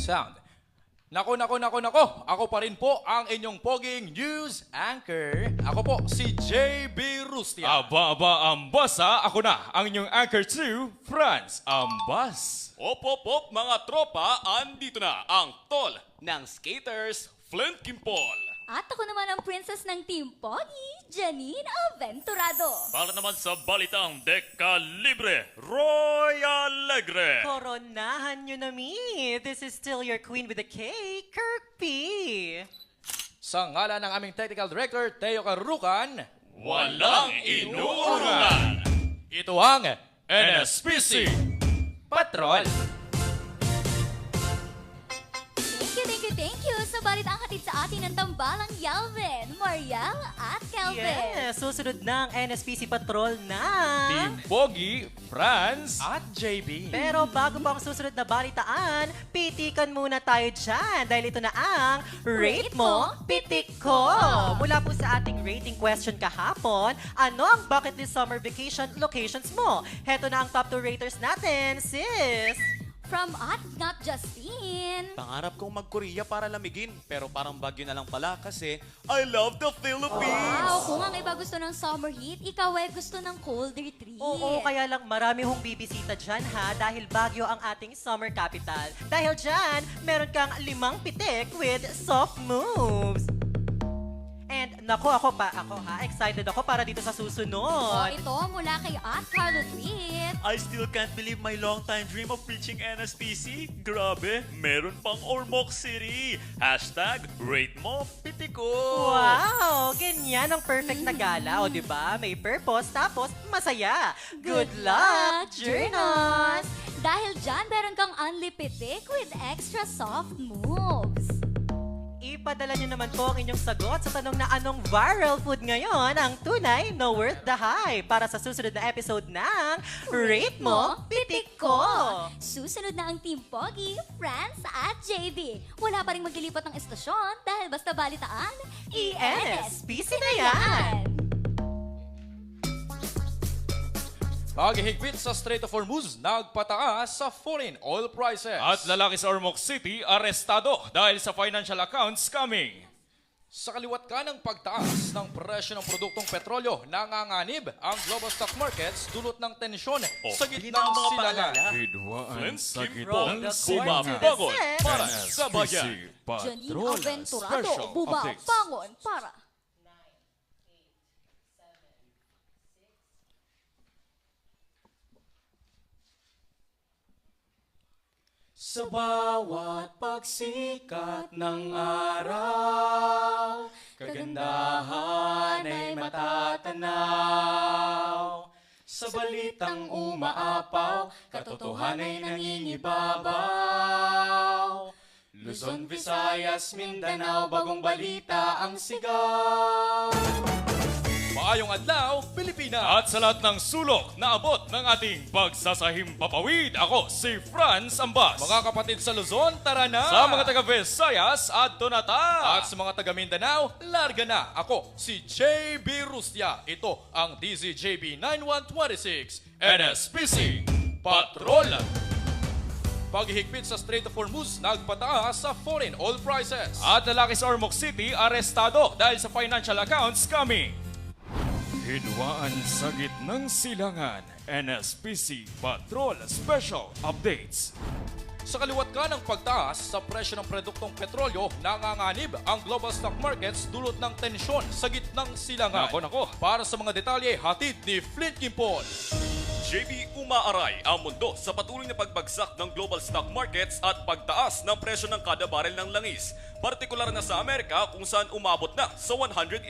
sound. Nako. Ako pa rin po ang inyong poging news anchor. Ako po si JB Rustia. Aba, Ambas ha? Ako na, ang inyong Anchor 2, Franz Ambas. Op, mga tropa, andito na ang tol ng skaters, Flint Kimpol. At ako naman ang princess ng Team Pogi, Janine Aventurado. Para naman sa balitang Deka Libre, Roy Alegre. Koronahan nyo na mi. This is still your queen with a K, Kirk P. Sa ngalan ng aming technical director, Teo Carucan, Walang inuurungan. ito ang NSPC Patrol. Thank you sa balitang hatid sa atin ng tambalang Yalvin, Mariel at Kelvin. Yes, susunod ng NSPC Patrol na. Team Pogi, Franz. At JB. Pero bago pa ang susunod na balitaan, pitikan muna tayo dyan dahil ito na ang Rate Mo, Pitik Ko. Mula po sa ating rating question kahapon, ano ang bucket list summer vacation locations mo? Heto na ang top 2 raters natin, sis. From at Not Justine. Pangarap kong mag-Korea para lamigin, pero parang bagyo na lang pala kasi I love the Philippines! Wow, kung ang iba gusto ng summer heat, ikaw ay gusto ng colder trip. Oo, kaya lang marami hong bibisita dyan ha dahil Baguio ang ating summer capital. Dahil dyan, meron kang 5 pitik with soft moves. And naku, ako excited ako para dito sa Oh, susunod. ito mula kay at Carlo Tweet. I still can't believe my long-time dream of preaching NSPC. Grabe, meron pang Ormoc City. Hashtag rate mo, pitiko. Wow, ganyan ang perfect na gala, o diba? May purpose, tapos masaya. Good luck, Journos! Dahil dyan, meron kang unlimited with extra soft moves. Ipadala nyo naman po ang inyong sagot sa tanong na anong viral food ngayon ang tunay na worth the hype para sa susunod na episode ng Rate Mo, Pitik Ko! Susunod na ang Team Pogi, Franz at JB. Wala pa rin maglilipat ng estasyon dahil basta balitaan, ENSPC na yan! Paghihigpit sa Strait of Hormuz, nagpataas sa foreign oil prices. At lalaki sa Ormoc City, arestado dahil sa financial accounts scamming. Sa kaliwat ka ng pagtaas ng presyo ng produktong petrolyo, nanganganib ang global stock markets dulot ng tensyon sa hindi gitna na ng ang mga silangan. Hidwaan Flint sa Kimpol, gitnang bumabangon silangan. para sa bayan. Janine Patrol Aventurado, Special Updates. bumabangon para. Sa bawat pagsikat ng araw, kagandahan ay matatanaw. Sa balitang umaapaw, katotohanan ay nangingibabaw. Luzon, Visayas, Mindanao, bagong balita ang sigaw. Maayong adlaw, Pilipinas! At sa lahat ng sulok na abot ng ating pagsasahimpapawid, ako si Franz Ambas. Mga kapatid sa Luzon, tara na! Sa mga taga Visayas, adto na ta! At sa mga taga Mindanao, larga na! Ako, si JB Rustia. Ito ang DZJB 9126 NSPC Patrol! Paghihigpit sa Strait of Hormuz, nagpataas sa foreign oil prices. At lalaki sa Ormoc City, arestado dahil sa financial accounts scamming. Hidwaan sa gitnang silangan, NSPC Patrol Special Updates. Sa kaliwat ka ng pagtaas sa presyo ng produktong petrolyo, nanganganib ang global stock markets dulot ng tensyon sa gitnang silangan. Nako. Para sa mga detalye, hatid ni Flint Kimpol. JB umaaray ang mundo sa patuloy na pagbagsak ng global stock markets at pagtaas ng presyo ng kada barel ng langis. Partikular na sa Amerika kung saan umabot na sa $111.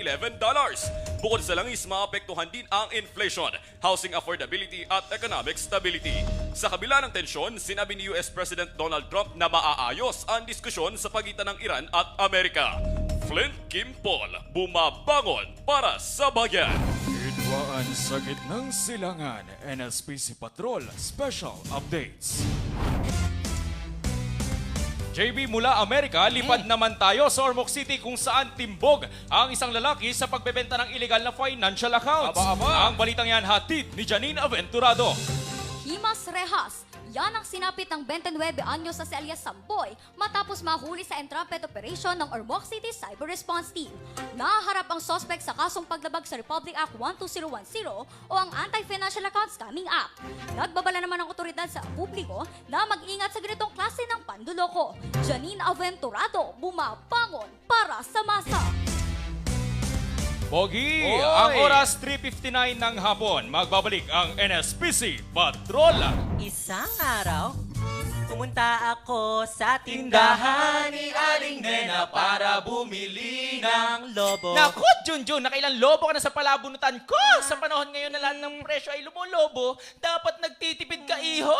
Bukod sa langis, maapektuhan din ang inflation, housing affordability at economic stability. Sa kabila ng tensyon, sinabi ni US President Donald Trump na maaayos ang diskusyon sa pagitan ng Iran at Amerika. Flint Kimpol, bumabangon para sa bayan. Hidwaan sa gitnang silangan, NSPC Patrol Special Updates. JB mula Amerika, lipad naman tayo sa Ormoc City kung saan timbog ang isang lalaki sa pagbebenta ng illegal na financial accounts. Aba. Ang balitang yan hatid ni Janine Aventurado. Himas Rehas, Yan ang sinapit ng 29 anyos sa si alias Samboy matapos mahuli sa entrapment operation ng Ormoc City Cyber Response Team. Naharap ang suspect sa kasong paglabag sa Republic Act 12010 o ang Anti-Financial Account Scamming Act. Nagbabala naman ang otoridad sa publiko na mag-ingat sa ganitong klase ng panduloko. Janine Aventurado, bumabangon para sa masa. Pogi, Oy! ang oras 3:59 ng hapon, magbabalik ang NSPC Patrol. Isang araw, pumunta ako sa tindahan ni Aling Nena para bumili ng lobo. Naku, Junjun, nakailang lobo ka na sa palabunutan ko. Sa panahon ngayon na lahat ng presyo ay lumolobo, dapat nagtitipid ka, iho.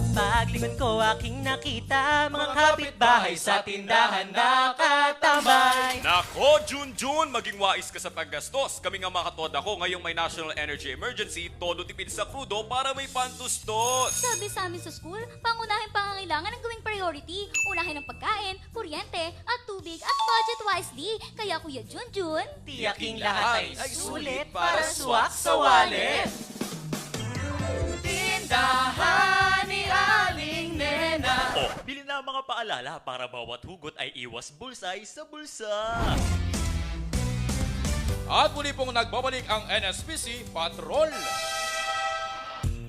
Paglingon ko aking nakita, mga kapitbahay sa tindahan nakatambay. Nako, Junjun, maging wais ka sa paggastos. Kami nga makatod ako ngayong may National Energy Emergency, todo tipid sa krudo para may pantustos. Sabi sa amin sa school, pangunahing pangangailangan ang gawing priority. Unahin ang pagkain, kuryente, at tubig at budget wisely. Kaya Kuya Junjun, Tiyaking lahat ay sulit para swak sa wallet. Tindahan ni Aling Nena. Oh, bili na ang mga paalala para bawat hugot ay iwas bulsay sa bulsa. At muli pong nagbabalik ang NSPC Patrol.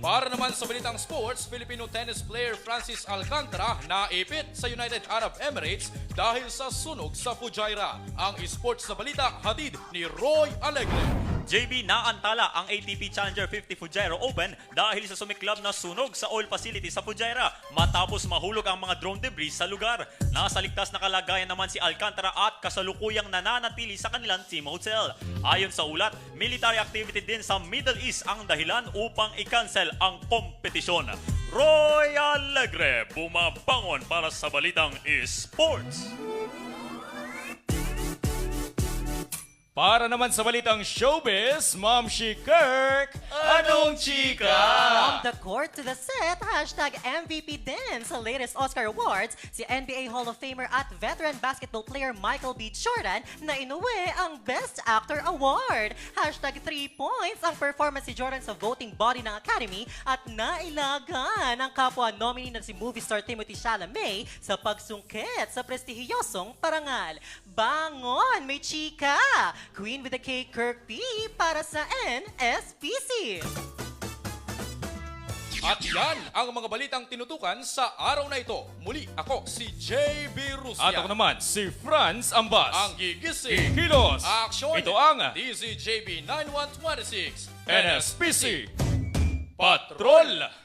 Para naman sa balitang sports, Filipino tennis player Francis Alcantara naipit sa United Arab Emirates dahil sa sunog sa Fujairah. Ang esports na balita hatid ni Roy Alegre. JB, naantala ang ATP Challenger 50 Fujairah Open dahil sa sumiklab na sunog sa oil facility sa Fujairah matapos mahulog ang mga drone debris sa lugar. Nasa ligtas na kalagayan naman si Alcantara at kasalukuyang nananatili sa kanilang team hotel. Ayon sa ulat, military activity din sa Middle East ang dahilan upang i-cancel ang kompetisyon. Roy Alegre, bumabangon para sa balitang esports. Para naman sa balitang showbiz, Ma'am She Kirk, anong chika? From the court to the set, hashtag MVP din sa latest Oscar Awards, si NBA Hall of Famer at veteran basketball player Michael B. Jordan na inuwi ang Best Actor Award. Hashtag 3 points ang performance si Jordan sa voting body ng Academy at nailagan ang kapwa nominee na si movie star Timothy Chalamet sa pagsungkit sa prestihiyosong parangal. Bangon, may chika! Queen with a K, Kirk P. para sa NSPC. At yan ang mga balitang tinutukan sa araw na ito. Muli ako si JB Rusya. At ako naman, si Franz Ambas. Ang gigising. Kilos. Aksyon. Ito ang DZJB 9126. NSPC Patrol.